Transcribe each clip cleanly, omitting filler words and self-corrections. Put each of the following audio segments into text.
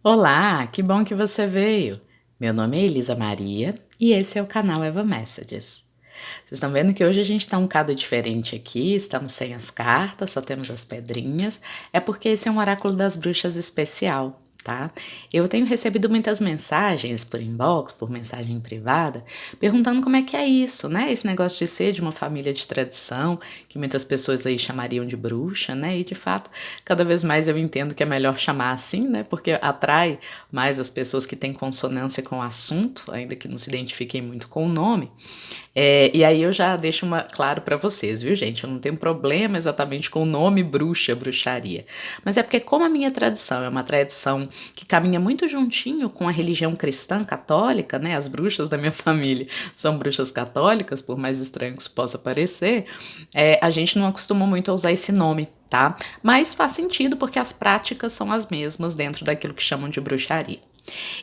Olá, que bom que você veio. Meu nome é Elisa Maria e esse é o canal Eva Messages. Vocês estão vendo que hoje a gente está um bocado diferente aqui, estamos sem as cartas, só temos as pedrinhas. É porque esse é um oráculo das bruxas especial, tá? Eu tenho recebido muitas mensagens por inbox, por mensagem privada, perguntando como é que é isso, né? Esse negócio de ser de uma família de tradição, que muitas pessoas aí chamariam de bruxa, né? E de fato, cada vez mais eu entendo que é melhor chamar assim, né? Porque atrai mais as pessoas que têm consonância com o assunto, ainda que não se identifiquem muito com o nome. E aí eu já deixo claro para vocês, viu, gente? Eu não tenho problema exatamente com o nome bruxa, bruxaria. Mas é porque, como a minha tradição é uma tradição que caminha muito juntinho com a religião cristã católica, né? As bruxas da minha família são bruxas católicas, por mais estranho que isso possa parecer, a gente não acostumou muito a usar esse nome. Tá? Mas faz sentido porque as práticas são as mesmas dentro daquilo que chamam de bruxaria.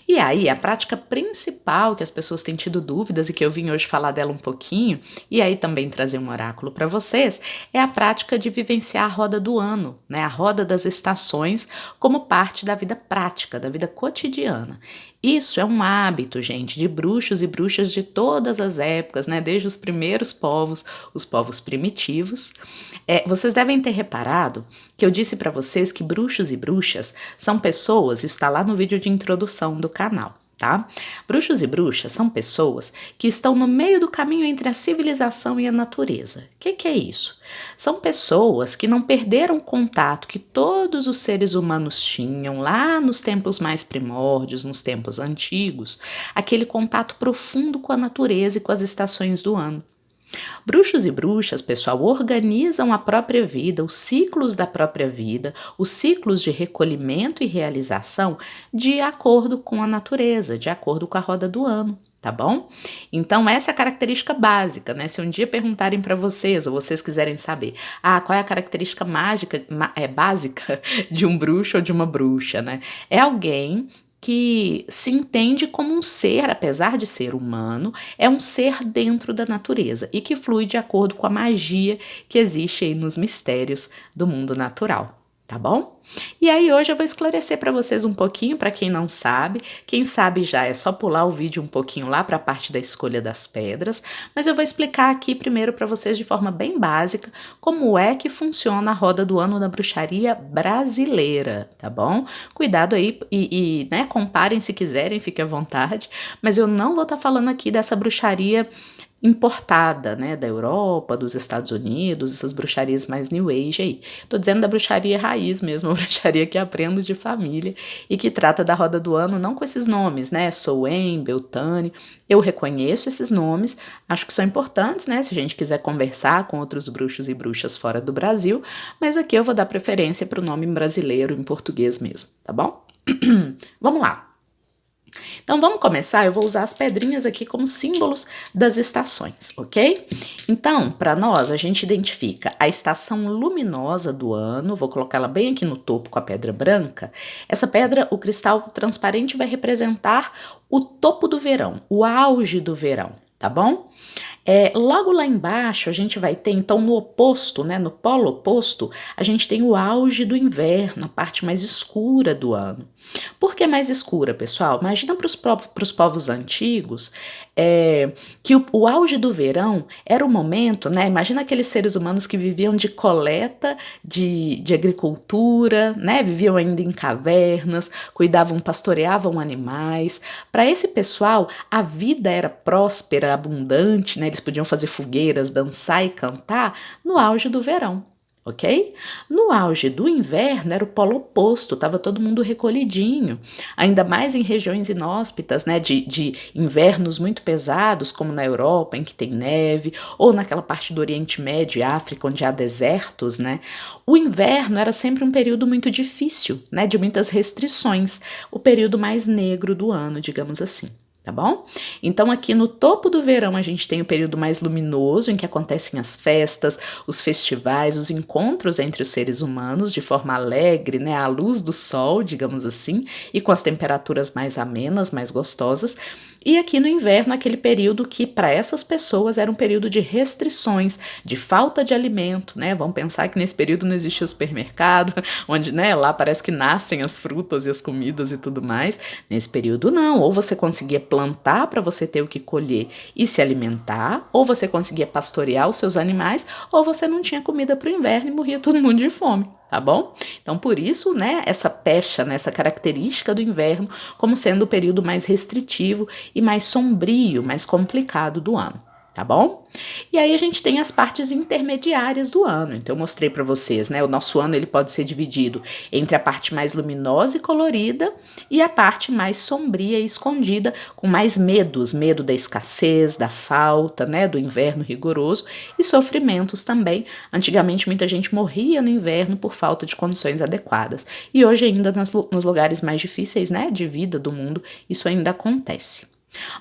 E aí, a prática principal que as pessoas têm tido dúvidas e que eu vim hoje falar dela um pouquinho, e aí também trazer um oráculo para vocês, é a prática de vivenciar a roda do ano, né? A roda das estações, como parte da vida prática, da vida cotidiana. Isso é um hábito, gente, de bruxos e bruxas de todas as épocas, né? Desde os primeiros povos, os povos primitivos. Vocês devem ter reparado que eu disse para vocês que bruxos e bruxas são pessoas, isso está lá no vídeo de introdução do canal, tá? Bruxos e bruxas são pessoas que estão no meio do caminho entre a civilização e a natureza. O que é isso? São pessoas que não perderam o contato que todos os seres humanos tinham lá nos tempos mais primórdios, nos tempos antigos, aquele contato profundo com a natureza e com as estações do ano. Bruxos e bruxas, pessoal, organizam a própria vida, os ciclos da própria vida, os ciclos de recolhimento e realização de acordo com a natureza, de acordo com a roda do ano. Tá bom? Então, essa é a característica básica, né? Se um dia perguntarem para vocês, ou vocês quiserem saber, qual é a característica básica de um bruxo ou de uma bruxa, né? É alguém que se entende como um ser, apesar de ser humano, é um ser dentro da natureza e que flui de acordo com a magia que existe aí nos mistérios do mundo natural. Tá bom? E aí hoje eu vou esclarecer para vocês um pouquinho, para quem não sabe. Quem sabe já é só pular o vídeo um pouquinho lá para a parte da escolha das pedras, mas eu vou explicar aqui primeiro para vocês de forma bem básica como é que funciona a roda do ano da bruxaria brasileira, tá bom? Cuidado aí né, comparem se quiserem, fiquem à vontade, mas eu não vou estar falando aqui dessa bruxaria importada, né, da Europa, dos Estados Unidos, essas bruxarias mais New Age aí. Tô dizendo da bruxaria raiz mesmo, a bruxaria que aprendo de família e que trata da roda do ano não com esses nomes, né, Soen, Beltane. Eu reconheço esses nomes, acho que são importantes, né, se a gente quiser conversar com outros bruxos e bruxas fora do Brasil, mas aqui eu vou dar preferência para o nome brasileiro em português mesmo, tá bom? Vamos lá. Então vamos começar, eu vou usar as pedrinhas aqui como símbolos das estações, ok? Então, para nós, a gente identifica a estação luminosa do ano, vou colocá-la bem aqui no topo com a pedra branca. Essa pedra, o cristal transparente, vai representar o topo do verão, o auge do verão, tá bom? Logo lá embaixo a gente vai ter, então no oposto, né, no polo oposto, a gente tem o auge do inverno, a parte mais escura do ano. Por que mais escura, pessoal? Imagina para os povos antigos que o auge do verão era o momento, né? Imagina aqueles seres humanos que viviam de coleta, de agricultura, né? Viviam ainda em cavernas, cuidavam, pastoreavam animais. Para esse pessoal, a vida era próspera, abundante, né? Eles podiam fazer fogueiras, dançar e cantar no auge do verão. Ok? No auge do inverno era o polo oposto, estava todo mundo recolhidinho, ainda mais em regiões inóspitas, né, de invernos muito pesados, como na Europa, em que tem neve, ou naquela parte do Oriente Médio e África, onde há desertos, né. O inverno era sempre um período muito difícil, né, de muitas restrições, o período mais negro do ano, digamos assim. Tá bom? Então aqui no topo do verão a gente tem o período mais luminoso em que acontecem as festas, os festivais, os encontros entre os seres humanos de forma alegre, né, à luz do sol, digamos assim, e com as temperaturas mais amenas, mais gostosas. E aqui no inverno, aquele período que para essas pessoas era um período de restrições, de falta de alimento, né? Vamos pensar que nesse período não existia o supermercado, onde, né, lá parece que nascem as frutas e as comidas e tudo mais. Nesse período não, ou você conseguia plantar para você ter o que colher e se alimentar, ou você conseguia pastorear os seus animais, ou você não tinha comida para o inverno e morria todo mundo de fome. Tá bom? Então, por isso, né, essa pecha, né, essa característica do inverno como sendo o período mais restritivo e mais sombrio, mais complicado do ano. Tá bom? E aí a gente tem as partes intermediárias do ano. Então eu mostrei para vocês, né? O nosso ano ele pode ser dividido entre a parte mais luminosa e colorida e a parte mais sombria e escondida, com mais medos, medo da escassez, da falta, né? Do inverno rigoroso e sofrimentos também. Antigamente muita gente morria no inverno por falta de condições adequadas. E hoje ainda nos lugares mais difíceis, né? De vida do mundo, isso ainda acontece.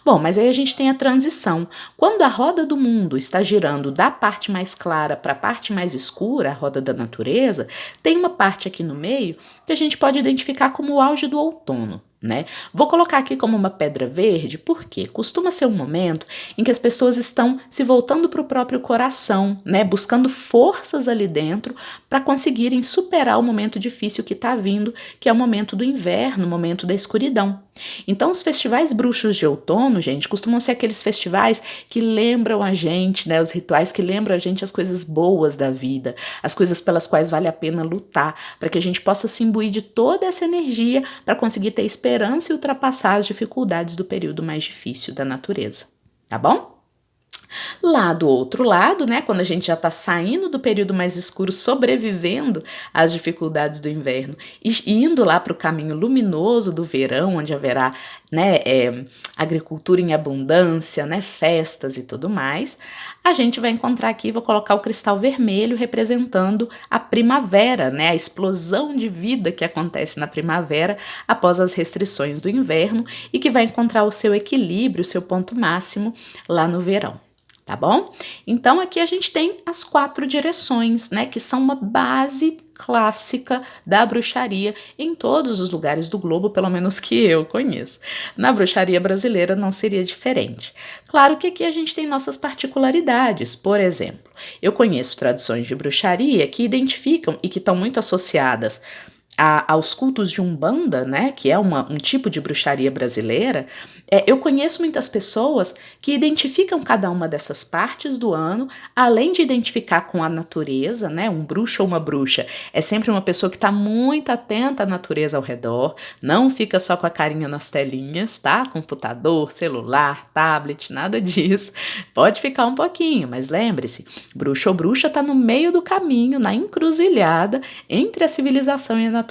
Bom, mas aí a gente tem a transição. Quando a roda do mundo está girando da parte mais clara para a parte mais escura, a roda da natureza, tem uma parte aqui no meio que a gente pode identificar como o auge do outono. Né? Vou colocar aqui como uma pedra verde porque costuma ser um momento em que as pessoas estão se voltando para o próprio coração, né? Buscando forças ali dentro para conseguirem superar o momento difícil que está vindo, que é o momento do inverno, o momento da escuridão. Então, os festivais bruxos de outono, gente, costumam ser aqueles festivais que lembram a gente, né? Os rituais que lembram a gente as coisas boas da vida, as coisas pelas quais vale a pena lutar, para que a gente possa se imbuir de toda essa energia para conseguir ter esperança e ultrapassar as dificuldades do período mais difícil da natureza. Tá bom? Lá do outro lado, né, quando a gente já está saindo do período mais escuro, sobrevivendo às dificuldades do inverno e indo lá para o caminho luminoso do verão, onde haverá, né, agricultura em abundância, né, festas e tudo mais, a gente vai encontrar aqui, vou colocar o cristal vermelho representando a primavera, né, a explosão de vida que acontece na primavera após as restrições do inverno e que vai encontrar o seu equilíbrio, o seu ponto máximo lá no verão. Tá bom? Então aqui a gente tem as 4 direções, né, que são uma base clássica da bruxaria em todos os lugares do globo, pelo menos que eu conheço. Na bruxaria brasileira não seria diferente. Claro que aqui a gente tem nossas particularidades. Por exemplo, eu conheço tradições de bruxaria que identificam e que estão muito associadas aos cultos de Umbanda, né, que é um tipo de bruxaria brasileira. Eu conheço muitas pessoas que identificam cada uma dessas partes do ano, além de identificar com a natureza, né, um bruxo ou uma bruxa é sempre uma pessoa que está muito atenta à natureza ao redor, não fica só com a carinha nas telinhas, tá, computador, celular, tablet, nada disso, pode ficar um pouquinho, mas lembre-se, bruxo ou bruxa está no meio do caminho, na encruzilhada entre a civilização e a natureza.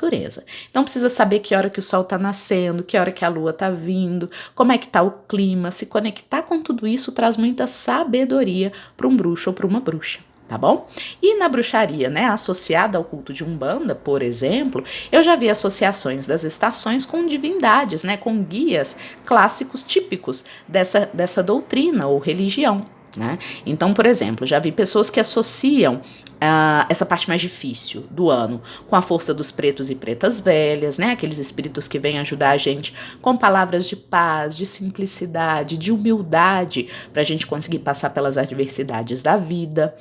Então precisa saber que hora que o sol está nascendo, que hora que a lua está vindo, como é que está o clima. Se conectar com tudo isso traz muita sabedoria para um bruxo ou para uma bruxa. Tá bom? E na bruxaria, né, associada ao culto de Umbanda, por exemplo, eu já vi associações das estações com divindades, né, com guias clássicos típicos dessa doutrina ou religião. Né? Então, por exemplo, já vi pessoas que associam essa parte mais difícil do ano com a força dos pretos e pretas velhas, né? Aqueles espíritos que vêm ajudar a gente com palavras de paz, de simplicidade, de humildade, para a gente conseguir passar pelas adversidades da vida.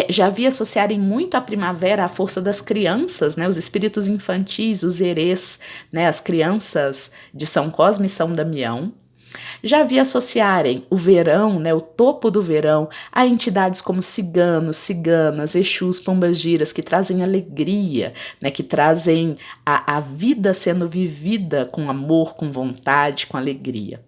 Já vi associarem muito a primavera à força das crianças, né? Os espíritos infantis, os herês, né? As crianças de São Cosme e São Damião. Já vi associarem o verão, né, o topo do verão, a entidades como ciganos, ciganas, exus, pombagiras, que trazem alegria, né, que trazem a vida sendo vivida com amor, com vontade, com alegria.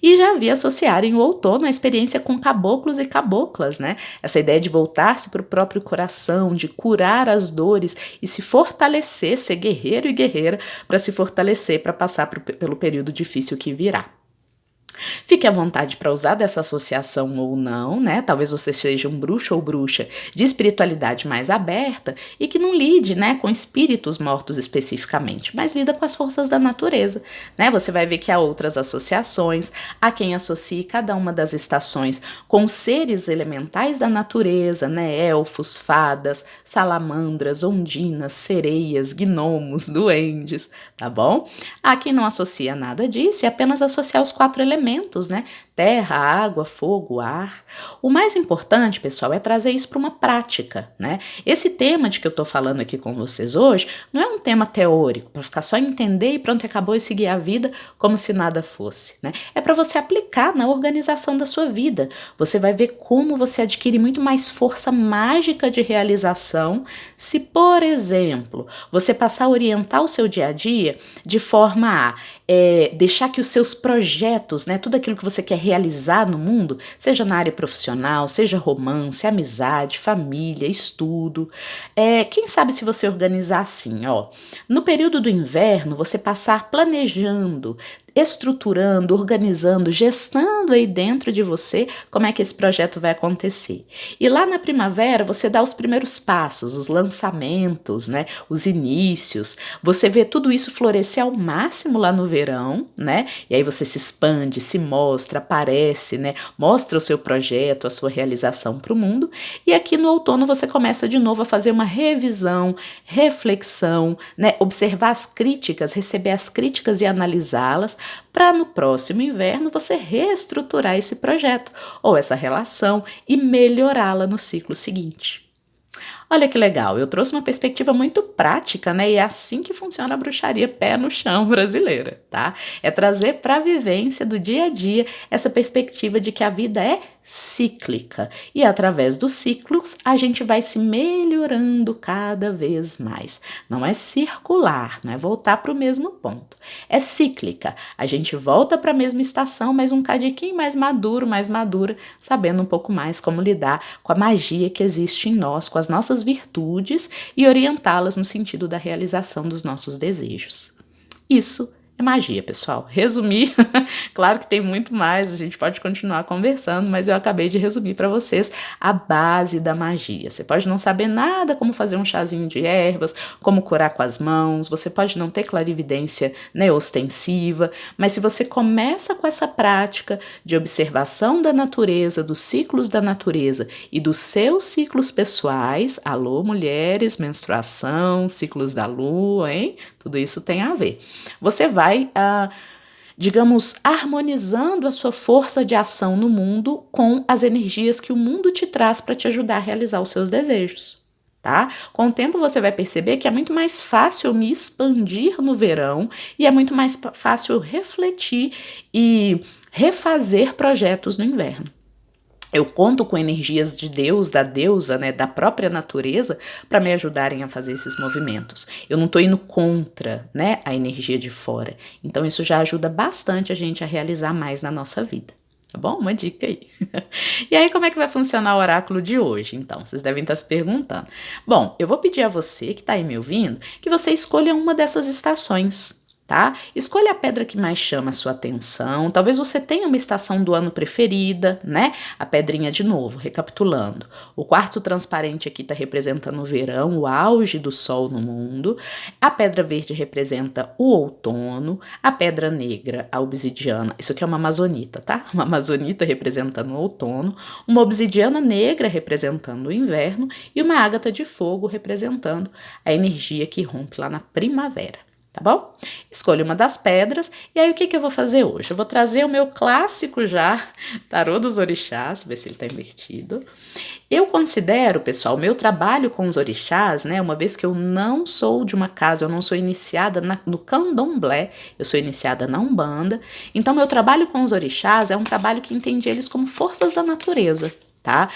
E já vi associarem o outono à experiência com caboclos e caboclas, né? Essa ideia de voltar-se para o próprio coração, de curar as dores e se fortalecer, ser guerreiro e guerreira para se fortalecer, para passar pelo período difícil que virá. Fique à vontade para usar dessa associação ou não, né? Talvez você seja um bruxo ou bruxa de espiritualidade mais aberta e que não lide, né, com espíritos mortos especificamente, mas lida com as forças da natureza, né? Você vai ver que há outras associações, há quem associe cada uma das estações com seres elementais da natureza, né? Elfos, fadas, salamandras, ondinas, sereias, gnomos, duendes, tá bom? Há quem não associa nada disso e apenas associa os 4 elementos. elementos, né? Terra, água, fogo, ar. O mais importante, pessoal, é trazer isso para uma prática, né? Esse tema de que eu estou falando aqui com vocês hoje não é um tema teórico, para ficar só entender e pronto, acabou e seguir a vida como se nada fosse, né? É para você aplicar na organização da sua vida. Você vai ver como você adquire muito mais força mágica de realização se, por exemplo, você passar a orientar o seu dia a dia de forma a deixar que os seus projetos, né, tudo aquilo que você quer realizar no mundo, seja na área profissional, seja romance, amizade, família, estudo, quem sabe se você organizar assim, ó, no período do inverno, você passar planejando, estruturando, organizando, gestando aí dentro de você como é que esse projeto vai acontecer. E lá na primavera você dá os primeiros passos, os lançamentos, né, os inícios, você vê tudo isso florescer ao máximo lá no verão, né, e aí você se expande, se mostra, aparece, né, mostra o seu projeto, a sua realização para o mundo, e aqui no outono você começa de novo a fazer uma revisão, reflexão, né, observar as críticas, receber as críticas e analisá-las, para no próximo inverno você reestruturar esse projeto ou essa relação e melhorá-la no ciclo seguinte. Olha que legal, eu trouxe uma perspectiva muito prática, né? E é assim que funciona a bruxaria pé no chão brasileira, tá? É trazer para a vivência do dia a dia essa perspectiva de que a vida é cíclica e através dos ciclos a gente vai se melhorando cada vez mais. Não é circular, não é voltar para o mesmo ponto. É cíclica. A gente volta para a mesma estação, mas um cadiquinho mais maduro, mais madura, sabendo um pouco mais como lidar com a magia que existe em nós, com as nossas virtudes e orientá-las no sentido da realização dos nossos desejos. Isso é magia, pessoal. Resumir, claro que tem muito mais, a gente pode continuar conversando, mas eu acabei de resumir para vocês a base da magia. Você pode não saber nada como fazer um chazinho de ervas, como curar com as mãos, você pode não ter clarividência, né, ostensiva, mas se você começa com essa prática de observação da natureza, dos ciclos da natureza e dos seus ciclos pessoais, alô, mulheres, menstruação, ciclos da lua, hein? Tudo isso tem a ver. Você vai, digamos, harmonizando a sua força de ação no mundo com as energias que o mundo te traz para te ajudar a realizar os seus desejos, tá? Com o tempo você vai perceber que é muito mais fácil me expandir no verão e é muito mais fácil refletir e refazer projetos no inverno. Eu conto com energias de Deus, da deusa, né, da própria natureza, para me ajudarem a fazer esses movimentos. Eu não estou indo contra, né, a energia de fora. Então isso já ajuda bastante a gente a realizar mais na nossa vida. Tá bom? Uma dica aí. E aí, como é que vai funcionar o oráculo de hoje? Então, vocês devem estar se perguntando. Bom, eu vou pedir a você que está aí me ouvindo que você escolha uma dessas estações. Tá? Escolha a pedra que mais chama a sua atenção. Talvez você tenha uma estação do ano preferida, né? A pedrinha de novo, recapitulando. O quartzo transparente aqui está representando o verão, o auge do sol no mundo. A pedra verde representa o outono. A pedra negra, a obsidiana, isso aqui é uma amazonita, tá? Uma amazonita representando o outono. Uma obsidiana negra representando o inverno. E uma ágata de fogo representando a energia que rompe lá na primavera. Tá bom? Escolha uma das pedras e aí o que eu vou fazer hoje? Eu vou trazer o meu clássico já, tarô dos orixás, deixa eu ver se ele tá invertido. Eu considero, pessoal, o meu trabalho com os orixás, né, uma vez que eu não sou de uma casa, eu não sou iniciada no candomblé, eu sou iniciada na Umbanda, então meu trabalho com os orixás é um trabalho que entende eles como forças da natureza. Tá?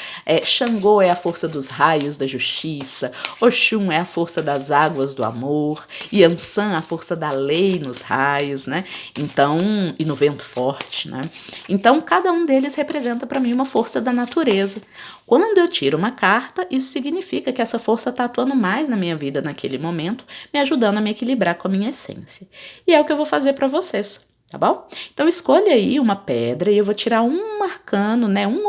Xangô é a força dos raios da justiça, Oxum é a força das águas do amor, Yansan a força da lei nos raios, né? Então, e no vento forte, né? Então, cada um deles representa para mim uma força da natureza. Quando eu tiro uma carta, isso significa que essa força está atuando mais na minha vida naquele momento, me ajudando a me equilibrar com a minha essência. E é o que eu vou fazer para vocês. Tá bom? Então escolha aí uma pedra e eu vou tirar um arcano, né, um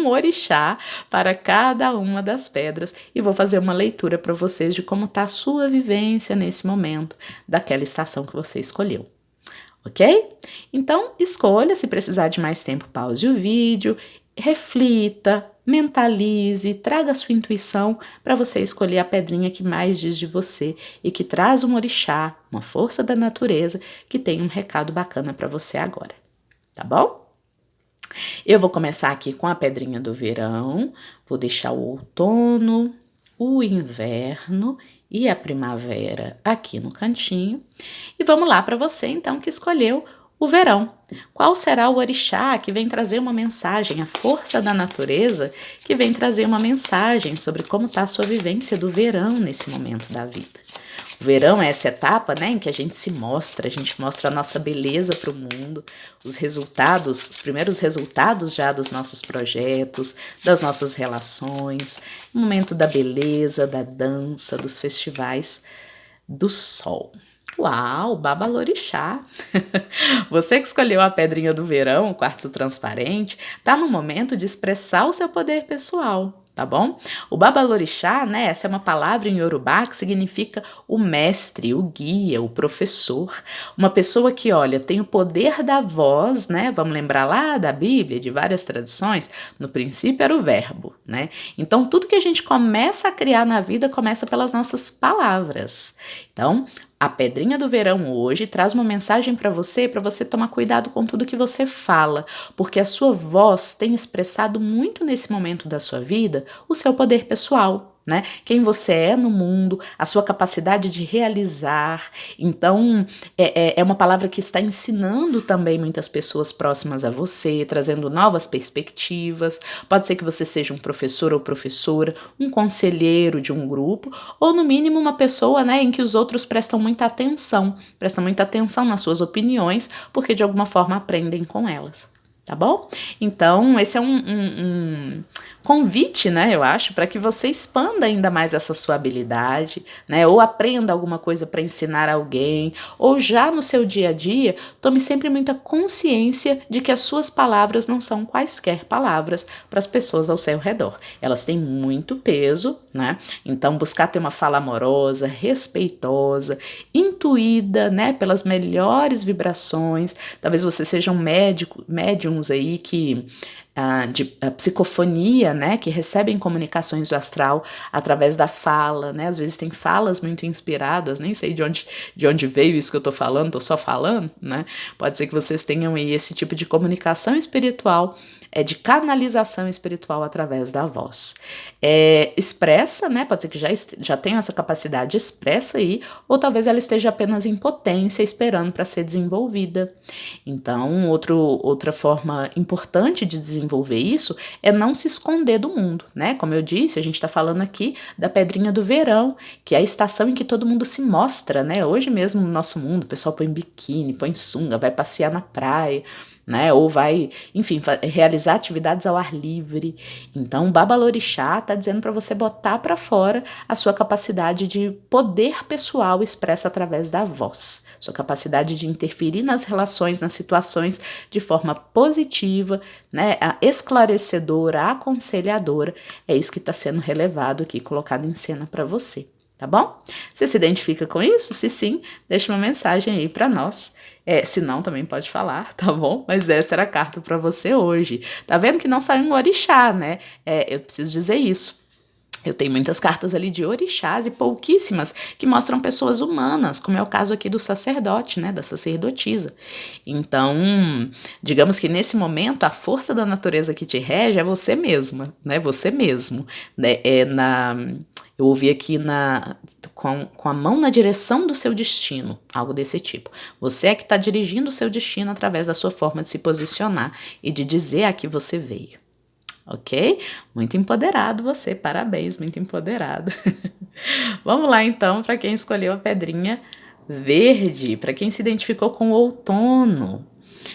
orixá para cada uma das pedras e vou fazer uma leitura para vocês de como está a sua vivência nesse momento daquela estação que você escolheu. Ok? Então escolha, se precisar de mais tempo, pause o vídeo, reflita, mentalize, traga a sua intuição para você escolher a pedrinha que mais diz de você e que traz um orixá, uma força da natureza que tem um recado bacana para você agora, tá bom? Eu vou começar aqui com a pedrinha do verão, vou deixar o outono, o inverno e a primavera aqui no cantinho. E vamos lá para você então que escolheu o verão. Qual será o orixá que vem trazer uma mensagem, a força da natureza que vem trazer uma mensagem sobre como está a sua vivência do verão nesse momento da vida? O verão é essa etapa, né, em que a gente se mostra, a gente mostra a nossa beleza para o mundo, os resultados, os primeiros resultados já dos nossos projetos, das nossas relações, o momento da beleza, da dança, dos festivais do sol. Uau, babalorixá! Você que escolheu a pedrinha do verão, o quartzo transparente, tá no momento de expressar o seu poder pessoal, tá bom? O babalorixá, né, essa é uma palavra em Yorubá que significa o mestre, o guia, o professor, uma pessoa que, olha, tem o poder da voz, né, vamos lembrar lá da Bíblia, de várias tradições, no princípio era o verbo, né, então tudo que a gente começa a criar na vida começa pelas nossas palavras, então a pedrinha do verão hoje traz uma mensagem para você tomar cuidado com tudo que você fala, porque a sua voz tem expressado muito nesse momento da sua vida o seu poder pessoal, né? Quem você é no mundo, a sua capacidade de realizar. Então, é uma palavra que está ensinando também muitas pessoas próximas a você, trazendo novas perspectivas. Pode ser que você seja um professor ou professora, um conselheiro de um grupo, ou no mínimo uma pessoa, né, em que os outros prestam muita atenção nas suas opiniões, porque de alguma forma aprendem com elas. Tá bom? Então, esse é um convite, né, eu acho, para que você expanda ainda mais essa sua habilidade, né, ou aprenda alguma coisa para ensinar alguém, ou já no seu dia a dia, tome sempre muita consciência de que as suas palavras não são quaisquer palavras para as pessoas ao seu redor. Elas têm muito peso, né, então buscar ter uma fala amorosa, respeitosa, intuída, né, pelas melhores vibrações. Talvez você seja um médiums aí que de psicofonia, né, que recebem comunicações do astral através da fala, né, às vezes tem falas muito inspiradas, nem sei de onde veio isso que eu tô falando, tô só falando, né, pode ser que vocês tenham aí esse tipo de comunicação espiritual, de canalização espiritual através da voz. Expressa, né, pode ser que já tenha essa capacidade expressa aí, ou talvez ela esteja apenas em potência, esperando para ser desenvolvida. Então, outra forma importante de desenvolver isso é não se esconder do mundo, né? Como eu disse, a gente está falando aqui da pedrinha do verão, que é a estação em que todo mundo se mostra, né? Hoje mesmo no nosso mundo, o pessoal põe biquíni, põe sunga, vai passear na praia, né? Ou vai, enfim, realizar atividades ao ar livre. Então, o babalorixá está dizendo para você botar para fora a sua capacidade de poder pessoal expressa através da voz, sua capacidade de interferir nas relações, nas situações de forma positiva, né? Esclarecedora, aconselhadora. É isso que está sendo relevado aqui, colocado em cena para você. Tá bom? Você se identifica com isso? Se sim, deixa uma mensagem aí para nós. Se não, também pode falar, tá bom? Mas essa era a carta para você hoje. Tá vendo que não saiu um orixá, né? Eu preciso dizer isso. Eu tenho muitas cartas ali de orixás e pouquíssimas que mostram pessoas humanas, como é o caso aqui do sacerdote, né, da sacerdotisa. Então, digamos que nesse momento a força da natureza que te rege é você mesma, né, você mesmo. Né, eu ouvi aqui com a mão na direção do seu destino, algo desse tipo. Você é que está dirigindo o seu destino através da sua forma de se posicionar e de dizer a que você veio. Ok? Muito empoderado você, parabéns, muito empoderado. Vamos lá então para quem escolheu a pedrinha verde, para quem se identificou com o outono,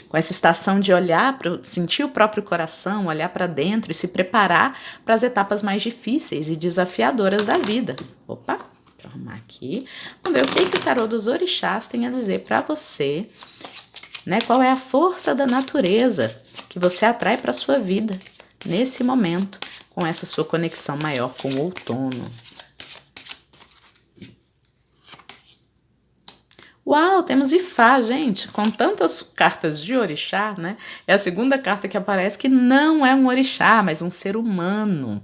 com essa estação de olhar, sentir o próprio coração, olhar para dentro e se preparar para as etapas mais difíceis e desafiadoras da vida. Opa, deixa eu arrumar aqui. Vamos ver o que o tarô dos orixás tem a dizer para você, né? Qual é a força da natureza que você atrai para a sua vida nesse momento, com essa sua conexão maior com o outono. Uau, temos Ifá, gente, com tantas cartas de orixá, né? É a segunda carta que aparece que não é um orixá, mas um ser humano.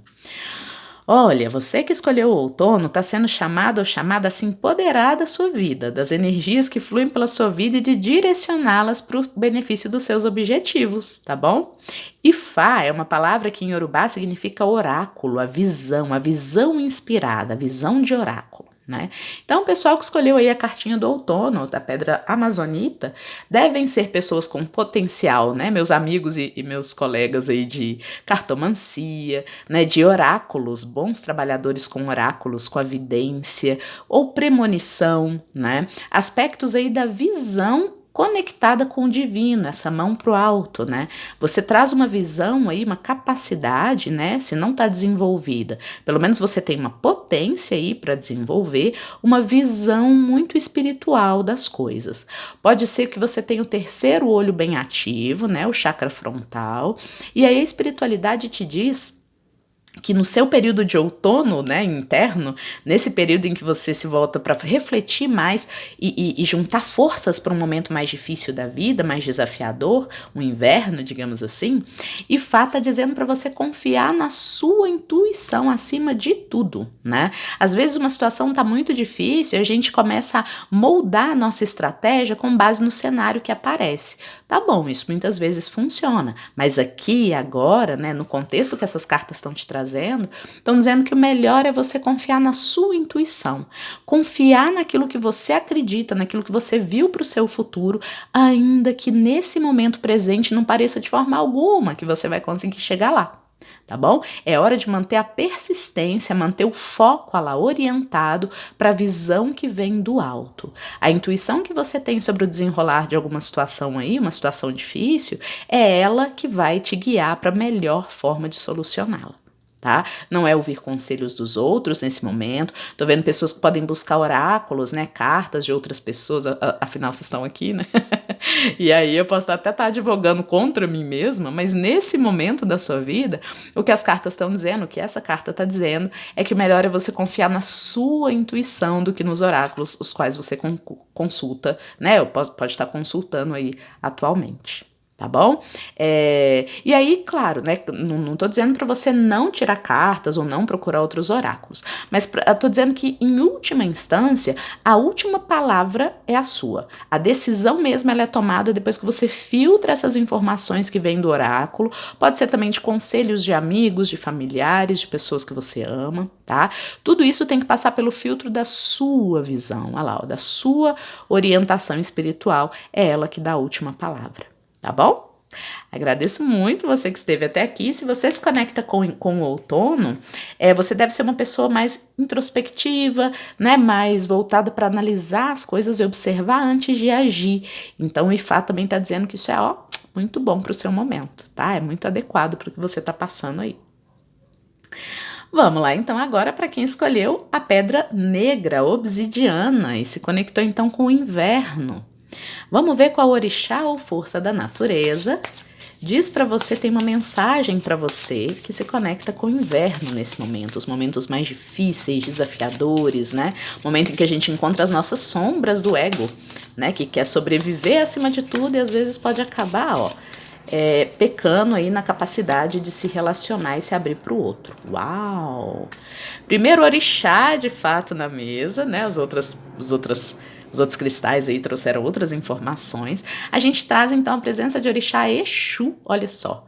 Olha, você que escolheu o outono está sendo chamado ou chamada a se empoderar da sua vida, das energias que fluem pela sua vida e de direcioná-las para o benefício dos seus objetivos, tá bom? Ifá é uma palavra que em Yorubá significa oráculo, a visão inspirada, a visão de oráculo. Né? Então, o pessoal que escolheu aí a cartinha do outono, da pedra amazonita, devem ser pessoas com potencial, né? Meus amigos e meus colegas aí de cartomancia, né? De oráculos, bons trabalhadores com oráculos, com a vidência ou premonição, né? Aspectos aí da visão conectada com o divino, essa mão pro alto, né? Você traz uma visão aí, uma capacidade, né? Se não está desenvolvida, pelo menos você tem uma potência aí para desenvolver uma visão muito espiritual das coisas. Pode ser que você tenha o terceiro olho bem ativo, né? O chakra frontal, e aí a espiritualidade te diz que no seu período de outono, né, interno, nesse período em que você se volta para refletir mais e juntar forças para um momento mais difícil da vida, mais desafiador, um inverno, digamos assim, Ifá está dizendo para você confiar na sua intuição acima de tudo, né? Às vezes uma situação está muito difícil e a gente começa a moldar a nossa estratégia com base no cenário que aparece. Tá bom, isso muitas vezes funciona, mas aqui, agora, né, no contexto que essas cartas estão te trazendo, estão dizendo que o melhor é você confiar na sua intuição, confiar naquilo que você acredita, naquilo que você viu para o seu futuro, ainda que nesse momento presente não pareça de forma alguma que você vai conseguir chegar lá. Tá bom? É hora de manter a persistência, manter o foco lá orientado para a visão que vem do alto. A intuição que você tem sobre o desenrolar de alguma situação aí, uma situação difícil, é ela que vai te guiar para a melhor forma de solucioná-la. Tá? Não é ouvir conselhos dos outros nesse momento. Tô vendo pessoas que podem buscar oráculos, né? Cartas de outras pessoas, afinal vocês estão aqui, né? E aí eu posso até estar advogando contra mim mesma, mas nesse momento da sua vida, o que as cartas estão dizendo, o que essa carta está dizendo, é que o melhor é você confiar na sua intuição do que nos oráculos, os quais você consulta, né? Pode estar consultando aí atualmente. Tá bom? E aí, claro, né? Não tô dizendo para você não tirar cartas ou não procurar outros oráculos, mas eu tô dizendo que, em última instância, a última palavra é a sua. A decisão mesmo ela é tomada depois que você filtra essas informações que vêm do oráculo. Pode ser também de conselhos de amigos, de familiares, de pessoas que você ama, tá? Tudo isso tem que passar pelo filtro da sua visão, olha lá, ó, da sua orientação espiritual. É ela que dá a última palavra. Tá bom? Agradeço muito você que esteve até aqui. Se você se conecta com o outono, você deve ser uma pessoa mais introspectiva, né? Mais voltada para analisar as coisas e observar antes de agir. Então o Ifá também está dizendo que isso é muito bom para o seu momento, tá? É muito adequado para o que você está passando aí. Vamos lá então agora para quem escolheu a pedra negra, obsidiana, e se conectou então com o inverno. Vamos ver qual orixá ou força da natureza diz para você, tem uma mensagem para você que se conecta com o inverno nesse momento, os momentos mais difíceis, desafiadores, né? Momento em que a gente encontra as nossas sombras do ego, né? Que quer sobreviver acima de tudo e às vezes pode acabar, pecando aí na capacidade de se relacionar e se abrir para o outro. Uau! Primeiro orixá, de fato, na mesa, né? Os outros cristais aí trouxeram outras informações. A gente traz então a presença de orixá Exu, olha só.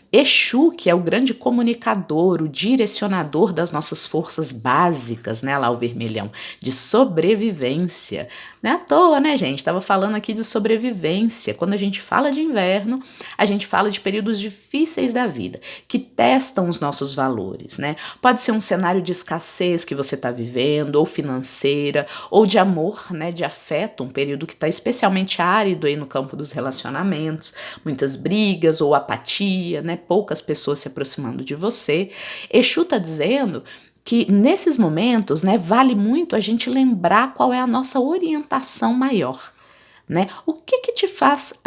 Exu, que é o grande comunicador, o direcionador das nossas forças básicas, né, lá o vermelhão, de sobrevivência. Não é à toa, né, gente? Estava falando aqui de sobrevivência. Quando a gente fala de inverno, a gente fala de períodos difíceis da vida, que testam os nossos valores, né? Pode ser um cenário de escassez que você está vivendo, ou financeira, ou de amor, né, de afeto, um período que está especialmente árido aí no campo dos relacionamentos, muitas brigas ou apatia, né? Poucas pessoas se aproximando de você. Exu está dizendo que nesses momentos, né, vale muito a gente lembrar qual é a nossa orientação maior. Né? O que te faz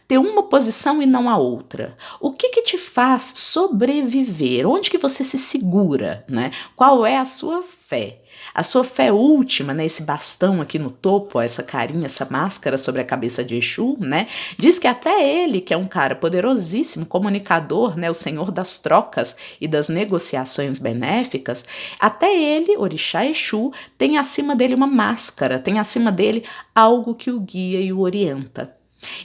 ter uma posição e não a outra? O que te faz sobreviver? Onde que você se segura? Né? Qual é a sua fé? A sua fé última, né, esse bastão aqui no topo, ó, essa carinha, essa máscara sobre a cabeça de Exu, né, diz que até ele, que é um cara poderosíssimo, comunicador, né, o senhor das trocas e das negociações benéficas, até ele, Orixá Exu, tem acima dele uma máscara, tem acima dele algo que o guia e o orienta.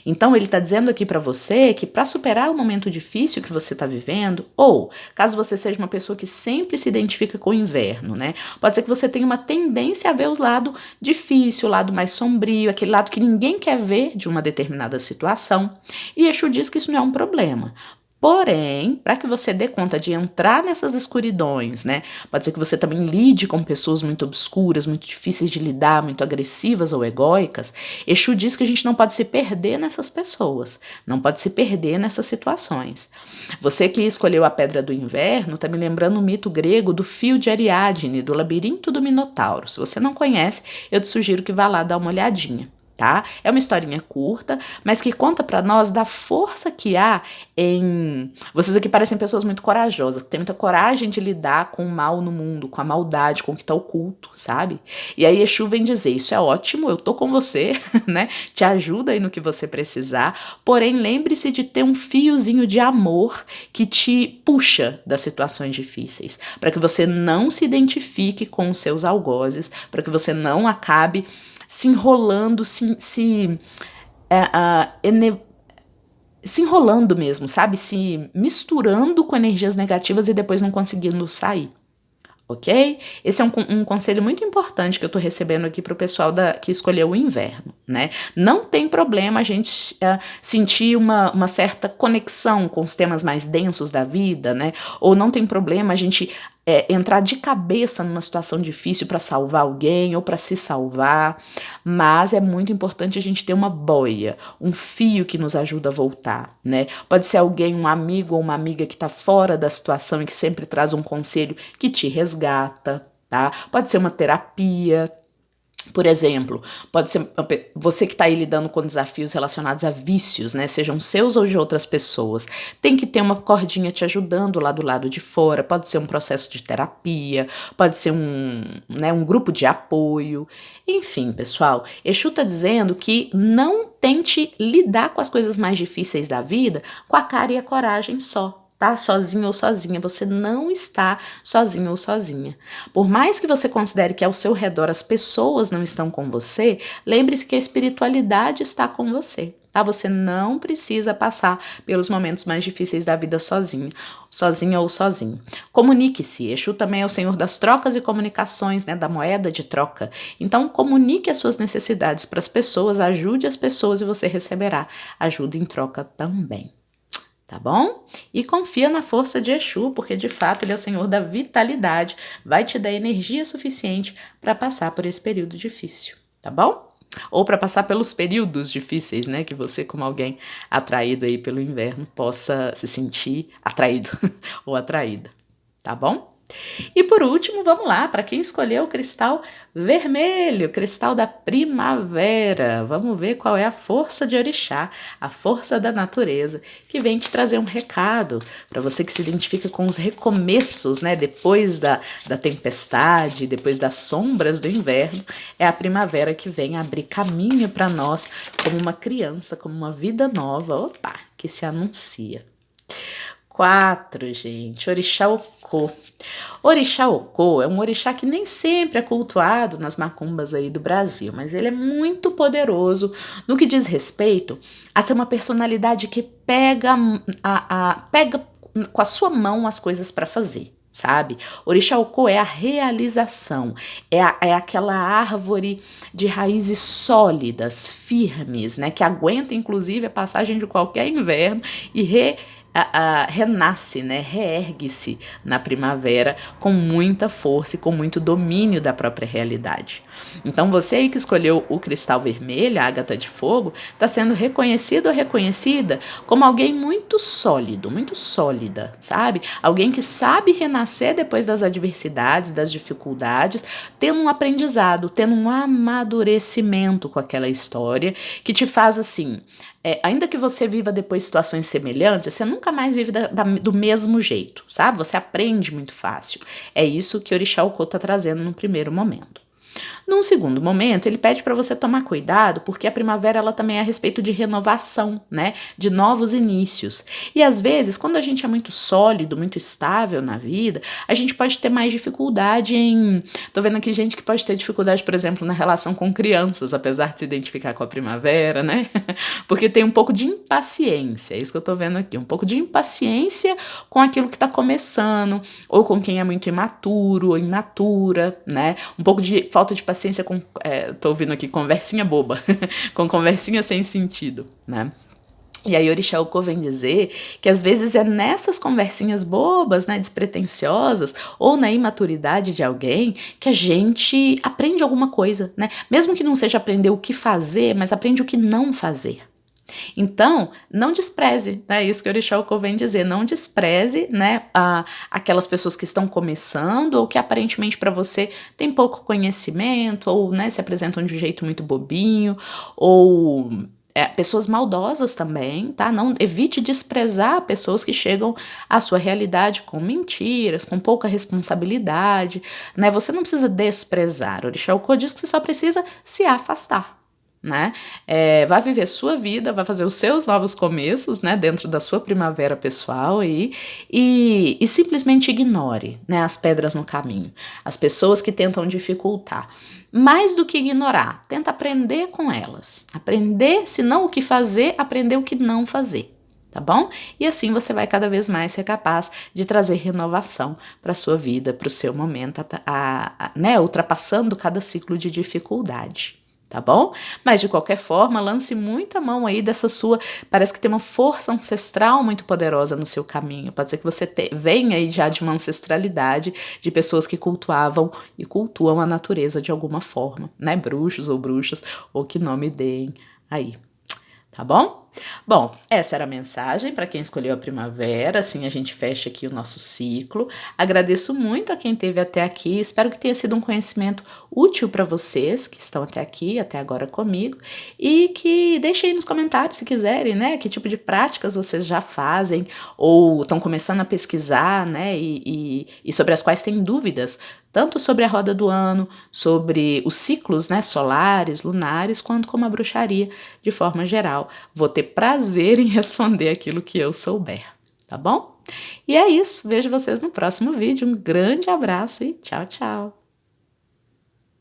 Então ele está dizendo aqui para você que para superar o momento difícil que você está vivendo, ou caso você seja uma pessoa que sempre se identifica com o inverno, né? Pode ser que você tenha uma tendência a ver o lado difícil, o lado mais sombrio, aquele lado que ninguém quer ver de uma determinada situação. E Exu diz que isso não é um problema. Porém, para que você dê conta de entrar nessas escuridões, né? Pode ser que você também lide com pessoas muito obscuras, muito difíceis de lidar, muito agressivas ou egóicas. Exu diz que a gente não pode se perder nessas pessoas, não pode se perder nessas situações. Você que escolheu a Pedra do Inverno, tá me lembrando o mito grego do fio de Ariadne, do labirinto do Minotauro. Se você não conhece, eu te sugiro que vá lá dar uma olhadinha. Tá? É uma historinha curta, mas que conta para nós da força que há em... Vocês aqui parecem pessoas muito corajosas, que têm muita coragem de lidar com o mal no mundo, com a maldade, com o que tá oculto, sabe? E aí Exu vem dizer, isso é ótimo, eu tô com você, né? Te ajuda aí no que você precisar, porém lembre-se de ter um fiozinho de amor que te puxa das situações difíceis, para que você não se identifique com os seus algozes, para que você não acabe se enrolando, se enrolando mesmo, sabe? Se misturando com energias negativas e depois não conseguindo sair. Ok? Esse é um conselho muito importante que eu tô recebendo aqui pro pessoal que escolheu o inverno, né? Não tem problema a gente sentir uma certa conexão com os temas mais densos da vida, né? Ou não tem problema a gente entrar de cabeça numa situação difícil para salvar alguém ou para se salvar, mas é muito importante a gente ter uma boia, um fio que nos ajuda a voltar, né? Pode ser alguém, um amigo ou uma amiga que está fora da situação e que sempre traz um conselho que te resgata, tá? Pode ser uma terapia. Por exemplo, pode ser você que está aí lidando com desafios relacionados a vícios, né? Sejam seus ou de outras pessoas. Tem que ter uma cordinha te ajudando lá do lado de fora. Pode ser um processo de terapia, pode ser um grupo de apoio. Enfim, pessoal, Exu está dizendo que não tente lidar com as coisas mais difíceis da vida com a cara e a coragem só. Tá sozinho ou sozinha, você não está sozinho ou sozinha. Por mais que você considere que ao seu redor as pessoas não estão com você, lembre-se que a espiritualidade está com você, tá? Você não precisa passar pelos momentos mais difíceis da vida sozinha ou sozinho. Comunique-se, Exu também é o senhor das trocas e comunicações, né, da moeda de troca. Então, comunique as suas necessidades para as pessoas, ajude as pessoas e você receberá ajuda em troca também. Tá bom? E confia na força de Exu, porque de fato ele é o senhor da vitalidade, vai te dar energia suficiente para passar por esse período difícil, tá bom? Ou para passar pelos períodos difíceis, né? Que você, como alguém atraído aí pelo inverno, possa se sentir atraído ou atraída, tá bom? E por último, vamos lá, para quem escolheu o cristal vermelho, cristal da primavera. Vamos ver qual é a força de Orixá, a força da natureza, que vem te trazer um recado para você que se identifica com os recomeços, né? Depois da tempestade, depois das sombras do inverno, é a primavera que vem abrir caminho para nós como uma criança, como uma vida nova, opa, que se anuncia. 4, gente, Orixá Okô. Orixá Okô é um orixá que nem sempre é cultuado nas macumbas aí do Brasil, mas ele é muito poderoso no que diz respeito a ser uma personalidade que pega com a sua mão as coisas para fazer. Sabe? Orixá Okô é a realização, é aquela árvore de raízes sólidas, firmes, né? Que aguenta inclusive a passagem de qualquer inverno e renasce, né? Reergue-se na primavera com muita força e com muito domínio da própria realidade. Então você aí que escolheu o cristal vermelho, a ágata de fogo, está sendo reconhecido ou reconhecida como alguém muito sólido, muito sólida, sabe? Alguém que sabe renascer depois das adversidades, das dificuldades, tendo um aprendizado, tendo um amadurecimento com aquela história, que te faz assim, ainda que você viva depois situações semelhantes, você nunca mais vive do mesmo jeito, sabe? Você aprende muito fácil. É isso que Orixá Okô está trazendo no primeiro momento. Num segundo momento, ele pede para você tomar cuidado, porque a primavera ela também é a respeito de renovação, né? De novos inícios. E às vezes, quando a gente é muito sólido, muito estável na vida, a gente pode ter mais dificuldade em... Tô vendo aqui gente que pode ter dificuldade, por exemplo, na relação com crianças, apesar de se identificar com a primavera, né? Porque tem um pouco de impaciência, é isso que eu tô vendo aqui, um pouco de impaciência com aquilo que tá começando, ou com quem é muito imaturo ou imatura, né? Um pouco de falta de paciência com, tô ouvindo aqui, conversinha boba, com conversinha sem sentido, né? E aí Orixá Okô vem dizer que às vezes é nessas conversinhas bobas, né, despretensiosas, ou na imaturidade de alguém, que a gente aprende alguma coisa, né? Mesmo que não seja aprender o que fazer, mas aprende o que não fazer. Então, não despreze, né? Isso que o Orixá Okô vem dizer, não despreze, né, aquelas pessoas que estão começando ou que aparentemente para você tem pouco conhecimento ou, né, se apresentam de um jeito muito bobinho ou pessoas maldosas também, tá? Não evite desprezar pessoas que chegam à sua realidade com mentiras, com pouca responsabilidade, né? Você não precisa desprezar. O Orixá Okô diz que você só precisa se afastar. Né? Vai viver sua vida, vai fazer os seus novos começos, né, dentro da sua primavera pessoal aí, e simplesmente ignore, né, as pedras no caminho, as pessoas que tentam dificultar. Mais do que ignorar, tenta aprender com elas. Aprender, se não o que fazer, aprender o que não fazer. Tá bom? E assim você vai cada vez mais ser capaz de trazer renovação para a sua vida, para o seu momento, né, ultrapassando cada ciclo de dificuldade. Tá bom? Mas de qualquer forma, lance muita mão aí dessa sua... Parece que tem uma força ancestral muito poderosa no seu caminho. Pode ser que você venha aí já de uma ancestralidade de pessoas que cultuavam e cultuam a natureza de alguma forma, né? Bruxos ou bruxas, ou que nome deem aí. Tá bom? Bom, essa era a mensagem para quem escolheu a primavera, assim a gente fecha aqui o nosso ciclo. Agradeço muito a quem esteve até aqui, espero que tenha sido um conhecimento útil para vocês que estão até aqui, até agora comigo, e que deixem aí nos comentários se quiserem, né, que tipo de práticas vocês já fazem ou estão começando a pesquisar, né, e sobre as quais têm dúvidas, tanto sobre a roda do ano, sobre os ciclos, né, solares, lunares, quanto como a bruxaria de forma geral. Vou ter prazer em responder aquilo que eu souber, tá bom? E é isso, vejo vocês no próximo vídeo. Um grande abraço e tchau, tchau!